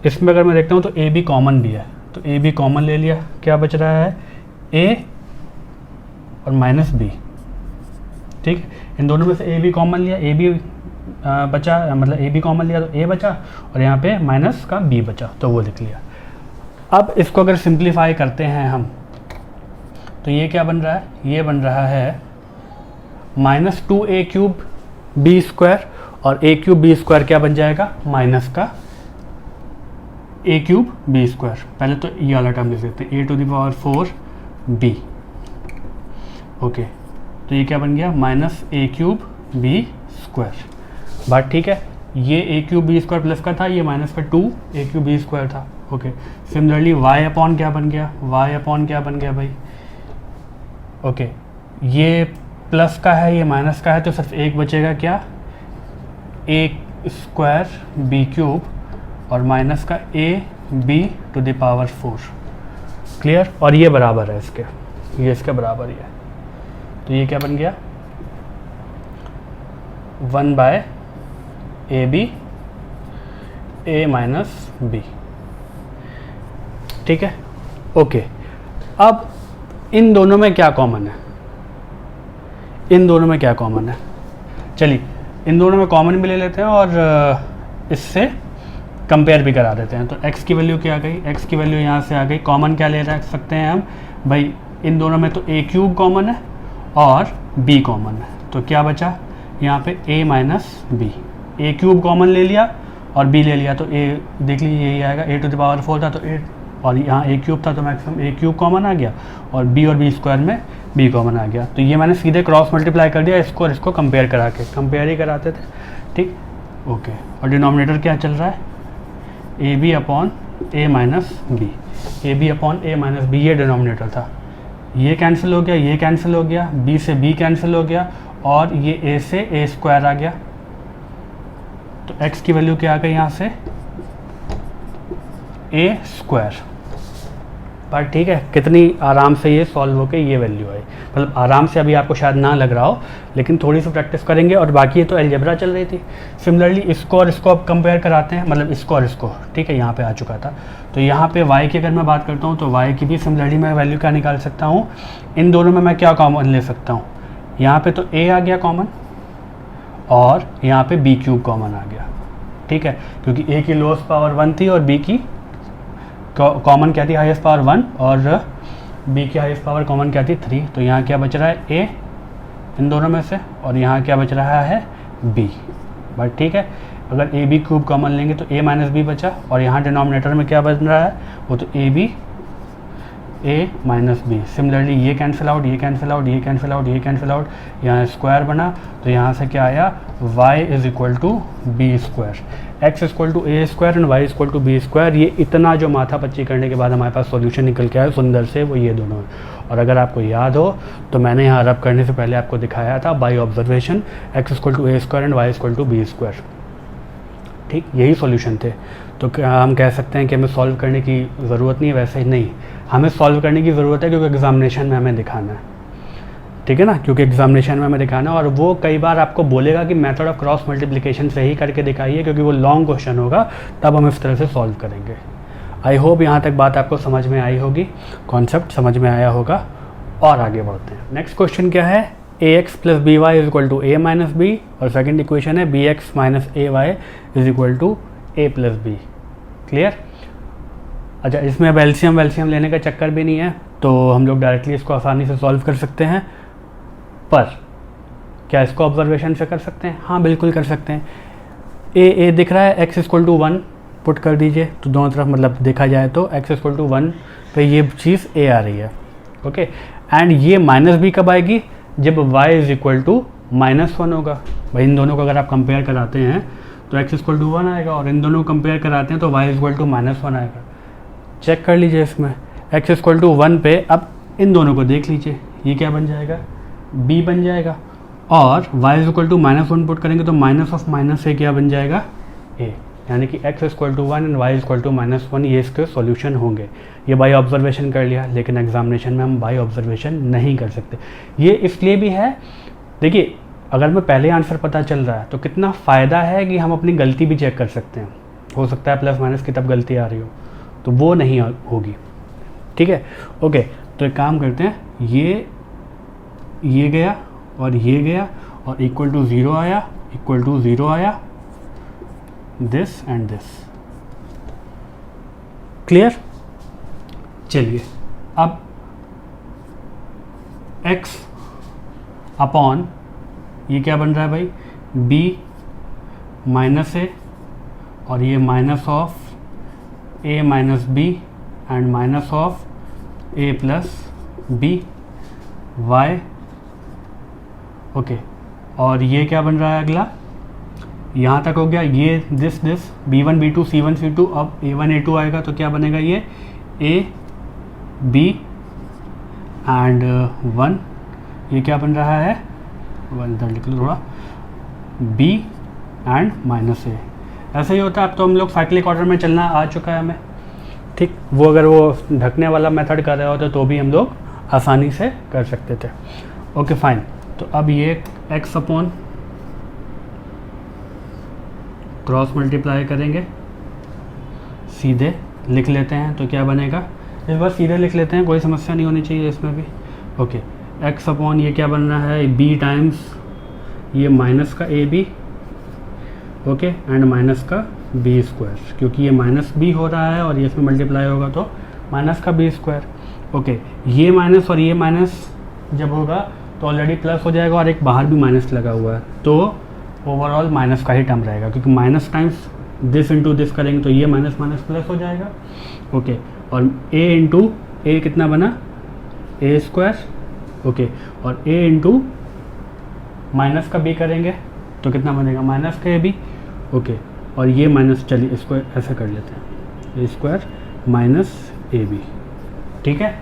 इसमें अगर मैं देखता हूँ तो ए बी कॉमन भी है, तो ए बी कॉमन ले लिया, क्या बच रहा है? ए और माइनस बी। ठीक, इन दोनों में से ए बी कॉमन लिया, ए बी बचा, मतलब ए बी कॉमन लिया तो ए बचा और यहाँ पे माइनस का बी बचा तो वो लिख लिया। अब इसको अगर सिंप्लीफाई करते हैं हम तो ये क्या बन रहा है? ये बन रहा है minus 2a cube B square और a क्यूब बी स्क्वायर क्या बन जाएगा? माइनस का a क्यूब बी स्क्वायर। पहले तो ये वाला टर्म लिख देते हैं, a to the power 4 b। Okay, तो ये क्या बन गया? Minus a cube B square. बात ठीक है? ये a cube B square plus का था, ये माइनस का 2a क्यूब बी स्क्वायर था। ओके, सिमिलरली y अपॉन क्या बन गया? y अपॉन क्या बन गया भाई? ओके, ये प्लस का है, ये माइनस का है, तो सिर्फ एक बचेगा क्या? a स्क्वायर बी क्यूब और माइनस का a b to the power 4। Clear? और ये बराबर है इसके, ये इसके बराबर ही है, तो ये क्या बन गया? 1 by A B A minus B. ठीक है। ओके, अब इन दोनों में क्या कॉमन है? इन दोनों में क्या कॉमन है? चलिए इन दोनों में कॉमन भी ले लेते हैं और इससे कंपेयर भी करा देते हैं। तो x की वैल्यू क्या आ गई? x की वैल्यू यहाँ से आ गई। कॉमन क्या ले रख सकते हैं हम भाई? इन दोनों में तो a क्यूब कॉमन है और b कॉमन है, तो क्या बचा यहाँ पे? a minus B. a cube common ले लिया और b ले लिया तो a देख लीजिए यही आएगा, a टू द पावर 4 था तो a, और यहाँ a क्यूब था तो मैक्सिमम a क्यूब कॉमन आ गया और b और b स्क्वायर में b कॉमन आ गया। तो ये मैंने सीधे क्रॉस मल्टीप्लाई कर दिया इसको और इसको कंपेयर करा के, कंपेयर ही कराते थे। ठीक, ओके, और डिनोमिनेटर क्या चल रहा है? A B upon A minus B, A B upon A minus B, ये डिनोमिनेटर था। ये कैंसिल हो गया, ये कैंसिल हो गया, b से b कैंसिल हो गया और ये a से a स्क्वायर आ गया। तो x की वैल्यू क्या आ गई यहाँ से? a square. पर ठीक है, कितनी आराम से ये सॉल्व होके ये वैल्यू आई। मतलब आराम से अभी आपको शायद ना लग रहा हो, लेकिन थोड़ी सी प्रैक्टिस करेंगे। और बाकी ये तो अलजेब्रा चल रही थी। सिमिलरली इसको और इसको अब कंपेयर कराते हैं, मतलब इसको और इसको। ठीक है, यहाँ पे आ चुका था। तो यहाँ पे y की अगर मैं बात करता हूँ तो y की भी सिमिलरली मैं वैल्यू क्या निकाल सकता हूँ? इन दोनों में मैं क्या कॉमन ले सकता हूँ? यहाँ पे तो a आ गया कॉमन और यहाँ पे b क्यूब कॉमन आ गया। ठीक है, क्योंकि a की लोएस्ट पावर 1 थी और b की कॉमन क्या थी? हाईएस्ट पावर 1 और b की हाईएस्ट पावर कॉमन क्या थी? 3। तो यहाँ क्या बच रहा है? a इन दोनों में से, और यहाँ क्या बच रहा है? बी। बट ठीक है, अगर ए बी क्यूब कॉमन लेंगे तो ए माइनस बी बचा, और यहाँ डिनोमिनेटर में क्या बन रहा है, वो तो A B A minus B. Similarly ये कैंसिल आउट, ये कैंसिल आउट, ये कैंसिल आउट, ये कैंसिल आउट, यहाँ स्क्वायर बना, तो यहाँ से क्या आया, y is equal to B square, X equal to A square and Y equal to B square. ये इतना जो माथा पच्ची करने के बाद हमारे पास सॉल्यूशन निकल के आया सुंदर से, वो ये दोनों है। और अगर आपको याद हो तो मैंने यहाँ रब करने से पहले आपको दिखाया था by observation X equal to A square and Y equal to B square. ठीक, यही सॉल्यूशन थे। तो क्या हम कह सकते हैं कि हमें सॉल्व करने की ज़रूरत नहीं है? वैसे ही नहीं, हमें सॉल्व करने की ज़रूरत है क्योंकि एग्जामिनेशन में हमें दिखाना है। ठीक है ना, क्योंकि एग्जामिनेशन में हमें दिखाना है, और वो कई बार आपको बोलेगा कि मेथड ऑफ क्रॉस मल्टीप्लिकेशन से ही करके दिखाइए, क्योंकि वो लॉन्ग क्वेश्चन होगा, तब हम इस तरह से सॉल्व करेंगे। आई होप यहाँ तक बात आपको समझ में आई होगी, कॉन्सेप्ट समझ में आया होगा। और आगे बढ़ते हैं। नेक्स्ट क्वेश्चन क्या है, a x plus b y is equal to a minus b, और सेकेंड इक्वेशन है b x minus a Y is equal to A plus b. Clear? अच्छा, इसमें अब एलसीएम लेने का चक्कर भी नहीं है, तो हम लोग डायरेक्टली इसको आसानी से सॉल्व कर सकते हैं। पर क्या इसको ऑब्जर्वेशन से कर सकते हैं? हाँ, बिल्कुल कर सकते हैं। ए दिख रहा है, एक्स इक्वल टू 1 पुट कर दीजिए, तो दोनों तरफ मतलब देखा जाए तो एक्स इक्वल टू 1 पे ये चीज़ ए आ रही है। ओके, एंड ये माइनस बी कब आएगी, जब y इज इक्वल टू -1 होगा। भाई इन दोनों को अगर आप कंपेयर कराते हैं तो x इक्वल टू 1 आएगा, और इन दोनों को कंपेयर कराते हैं तो y इक्वल टू -1 आएगा। चेक कर लीजिए इसमें x इक्वल टू 1 पे, अब इन दोनों को देख लीजिए, ये क्या बन जाएगा, b बन जाएगा, और y इक्वल टू -1 पुट करेंगे तो माइनस ऑफ माइनस से क्या बन जाएगा, a, यानी कि x equal to 1 and y equal to -1 ये इसके सॉल्यूशन होंगे। ये बाई ऑब्जर्वेशन कर लिया, लेकिन एग्जामिनेशन में हम बाई ऑब्जर्वेशन नहीं कर सकते। ये इसलिए भी है, देखिए अगर मैं पहले आंसर पता चल रहा है तो कितना फ़ायदा है कि हम अपनी गलती भी चेक कर सकते हैं। हो सकता है प्लस माइनस की तब गलती आ रही हो, तो वो नहीं होगी। ठीक है, ओके, तो एक काम करते हैं, ये गया और ये गया, और इक्वल टू 0 आया, इक्वल टू 0 आया, दिस एंड दिस। क्लियर? चलिए, अब x अपॉन ये क्या बन रहा है भाई, b माइनस ए, और ये minus of a minus B and minus of a plus B y। Okay, और ये क्या बन रहा है अगला, यहाँ तक हो गया, ये this b1 b2 c1 c2, अब a1 a2 आएगा तो क्या बनेगा, ये a b एंड 1, ये क्या बन रहा है, 1 इधर लिख लो थोड़ा, b एंड माइनस ए। ऐसे ही होता है। अब तो हम लोग साइक्लिक ऑर्डर में चलना आ चुका है हमें। ठीक, वो अगर वो ढकने वाला मेथड कर रहे होते तो भी हम लोग आसानी से कर सकते थे। ओके फाइन, तो अब ये x अपॉन क्रॉस मल्टीप्लाई करेंगे, सीधे लिख लेते हैं, तो क्या बनेगा, इस बार सीधे लिख लेते हैं, कोई समस्या नहीं होनी चाहिए इसमें भी। ओके, x अपॉन ये क्या बन रहा है, b टाइम्स ये माइनस का A B, okay, and minus का बी स्क्वायर, क्योंकि ये माइनस बी हो रहा है और ये इसमें मल्टीप्लाई होगा तो माइनस का बी स्क्वायर। ओके, ये माइनस और ये माइनस जब होगा तो ऑलरेडी प्लस हो जाएगा, और एक बाहर भी माइनस लगा हुआ है, तो ओवरऑल माइनस का ही टर्म रहेगा, क्योंकि minus times this into this करेंगे तो ये माइनस माइनस प्लस हो जाएगा। ओके, और a इंटू ए कितना बना, ए स्क्वायर, ओके, और a इंटू माइनस का b करेंगे तो कितना बनेगा, माइनस का ए बी, ओके, और ये माइनस, चलिए इसको ऐसे कर लेते हैं, ए स्क्वायर माइनस ए बी। ठीक है,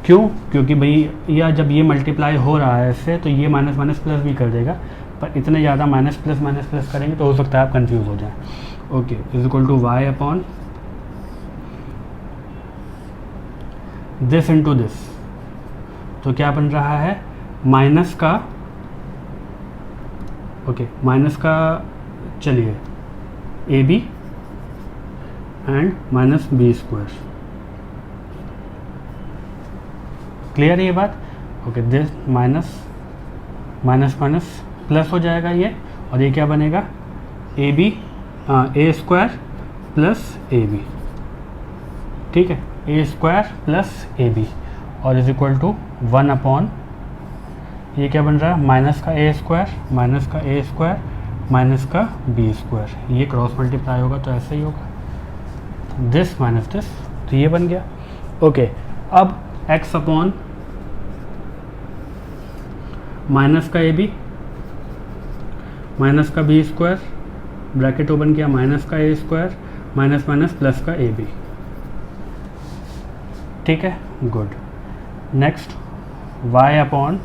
क्यों, क्योंकि भाई या जब ये मल्टीप्लाई हो रहा है इससे तो ये माइनस माइनस प्लस भी कर देगा, पर इतने ज़्यादा माइनस प्लस करेंगे तो हो सकता है आप कंफ्यूज हो जाएं। Okay, is equal to Y upon this into this, तो क्या बन रहा है, माइनस का, ओके, माइनस का, चलिए A B and minus B square. Clear है ये बात? Okay, this minus minus minus plus हो जाएगा ये, और ये क्या बनेगा, A B A square plus A B. ठीक है, A square plus A B, और इज इक्वल टू 1 अपॉन ये क्या बन रहा है, माइनस का ए स्क्वायर माइनस का बी स्क्वायर, ये क्रॉस मल्टीप्लाई होगा तो ऐसे ही होगा, दिस माइनस दिस, तो ये बन गया। ओके, अब x अपॉन माइनस का ए बी माइनस का बी स्क्वायर, ब्रैकेट ओपन किया, माइनस का ए स्क्वायर माइनस माइनस प्लस का ए बी, ठीक है, good. Next y upon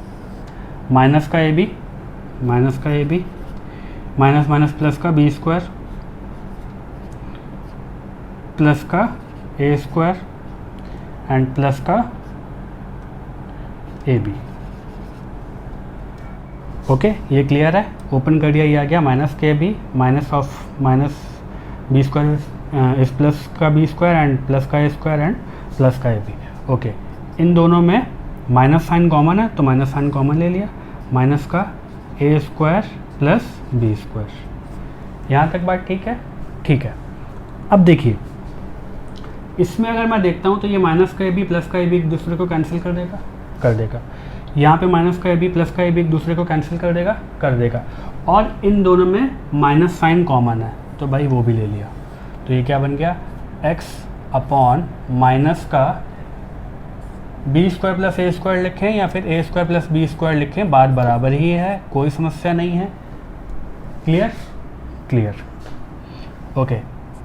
minus का ए बी माइनस माइनस प्लस का बी स्क्वायर प्लस का ए स्क्वायर एंड प्लस का ए बी। ओके, ये क्लियर है, ओपन कर दिया, ये आ गया माइनस के बी माइनस बी स्क्वायर इस प्लस का बी स्क्वायर एंड प्लस का ए स्क्वायर एंड प्लस का ए बी। ओके, इन दोनों में माइनस साइन कॉमन है तो माइनस साइन कॉमन ले लिया, माइनस का ए स्क्वायर प्लस बी स्क्वायर। यहाँ तक बात ठीक है? ठीक है। अब देखिए, इसमें अगर मैं देखता हूँ तो ये माइनस का ए बी प्लस का ए बी एक दूसरे को कैंसिल कर देगा। यहाँ पे माइनस का ए बी प्लस का ए बी एक दूसरे को कैंसिल कर देगा। और इन दोनों में माइनस साइन कॉमन है तो भाई वो भी ले लिया, तो ये क्या बन गया, x अपॉन माइनस का B square plus A square लिखें या फिर A square plus B square लिखें, बात बराबर ही है, कोई समस्या नहीं है। Clear. Okay,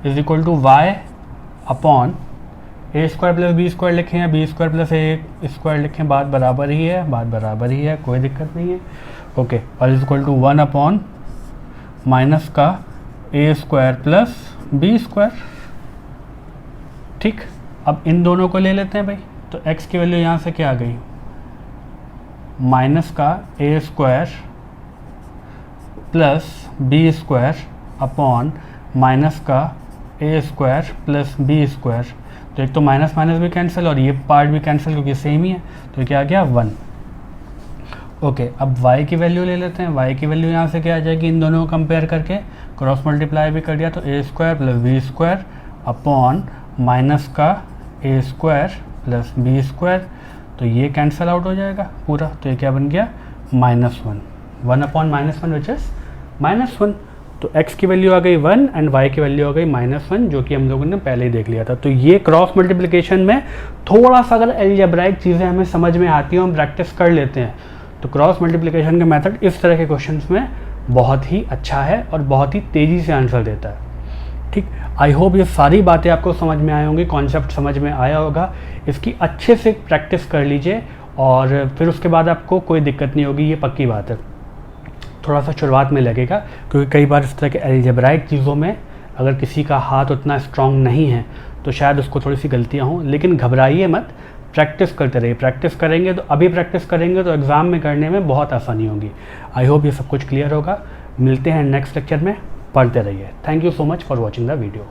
is equal to y upon A square plus B square लिखें या B square plus A square लिखें, बात बराबर ही है, कोई दिक्कत नहीं है। ओके, और is equal to 1 upon minus का ए स्क्वायर प्लस बी स्क्वायर। ठीक, अब इन दोनों को ले लेते हैं भाई, तो x की वैल्यू यहाँ से क्या आ गई, माइनस का ए square plus B square upon minus का ए स्क्वायर प्लस बी स्क्वायर। तो एक तो माइनस माइनस भी कैंसिल और ये पार्ट भी कैंसिल क्योंकि सेम ही है, तो क्या आ गया 1। ओके, अब y की वैल्यू ले लेते हैं, y की वैल्यू यहाँ से क्या आ जाएगी, इन दोनों को कंपेयर करके क्रॉस मल्टीप्लाई भी कर दिया, तो a square plus B square upon minus का ए स्क्वायर प्लस बी स्क्वायर, तो ये कैंसिल आउट हो जाएगा पूरा, तो ये क्या बन गया -1 अपॉन -1 विच इज -1। तो x की वैल्यू आ गई 1 एंड y की वैल्यू आ गई -1, जो कि हम लोगों ने पहले ही देख लिया था। तो ये क्रॉस मल्टीप्लिकेशन में थोड़ा सा अगर अलजेब्राइक चीज़ें हमें समझ में आती हैं, हम प्रैक्टिस कर लेते हैं, तो क्रॉस मल्टीप्लिकेशन का मेथड इस तरह के क्वेश्चंस में बहुत ही अच्छा है और बहुत ही तेज़ी से आंसर देता है। ठीक, आई होप ये सारी बातें आपको समझ में आई होंगी, कॉन्सेप्ट समझ में आया होगा। इसकी अच्छे से प्रैक्टिस कर लीजिए और फिर उसके बाद आपको कोई दिक्कत नहीं होगी, ये पक्की बात है। थोड़ा सा शुरुआत में लगेगा क्योंकि कई बार इस तरह के अलजेब्राइक चीज़ों में अगर किसी का हाथ उतना स्ट्रॉन्ग नहीं है तो शायद उसको थोड़ी सी गलतियाँ हों, लेकिन घबराइए मत, प्रैक्टिस करते रहिए। प्रैक्टिस करेंगे तो अभी प्रैक्टिस करेंगे तो एग्ज़ाम में करने में बहुत आसानी होगी। आई होप ये सब कुछ क्लियर होगा। मिलते हैं नेक्स्ट लेक्चर में, पढ़ते रहिए। Thank you so much for watching the video.